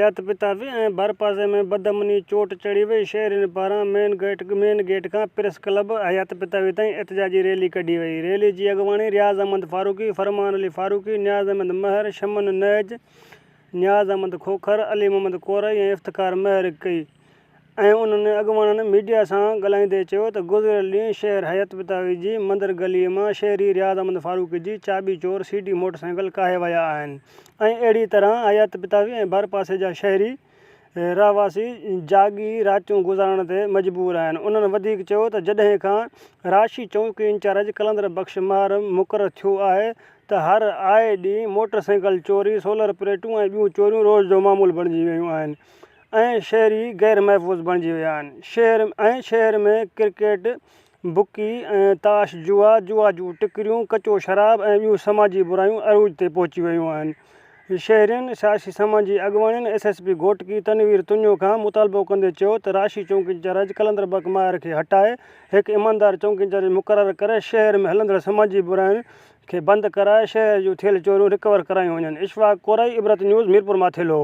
हयात पितावी ऐं भरपासे में बदमनी चोट चढ़ी वई। शहरियुनि पारां मेन गेट खां प्रेस क्लब हयात पितावी ताईं एहतजाजी रैली कढी वई। रैली जी अॻुवाणी रियाज़ अहमद फारूकी, फरमान अली फारूकी, नियाज़ अहमद महर, शमन नैज, नियाज़ अहमद खोखर, अली मोहम्मद कोरई ऐं इफ्तिकार महर कई। ऐं उन्हनि अॻुवाणनि मीडिया सां ॻाल्हाईंदे चयो त गुज़िरियल ॾींहुं शहर हयात पितावी जी मंदर गलीअ मां शहरी रियाज़ अहमद फारूकी जी चाबी चोर सीडी मोटरसाइकिल काहे विया आहिनि ऐं अहिड़ी तरह हयात पितावी ऐं भरपासे जा शहरी रहवासी जाॻी रातियूं गुज़ारण ते मजबूर आहिनि। उन्हनि वधीक चयो त जॾहिं खां राशी चौकी इंचार्ज कलंदर बख़्श महर मुक़ररु थियो आहे त हर आए ॾींहुं मोटरसाइकिल चोरी, सोलर प्लेटूं ऐं ॿियूं चोरियूं रोज़ जो मामूल बणिजी वियूं आहिनि ऐं शहरी गैर महफ़ूज़ बणिजी विया आहिनि। शहर में क्रिकेट, बुकी ऐं ताश, जुआ जूं टिकरियूं, कचो शराब ऐं ॿियूं समाजी बुरायूं अरूज ते पहुची वियूं आहिनि। शहरियुनि सियासी समाजी अॻुवाणियुनि SSP घोटकी तनवीर तुंजो खां मुतालबो कंदे चयो त राशी चौकी इंचार्ज कलंदर बख़्श महर खे हटाए हिकु ईमानदार चौकी इंचार्ज मुक़ररु करे शहर में हलंदड़ समाजी बुरायुनि खे बंदि कराए शहर जूं थियल चोरियूं रिकवर करायूं वञनि। इशफाक़ कोरई, इबरत न्यूज़, मीरपुर माथेलो।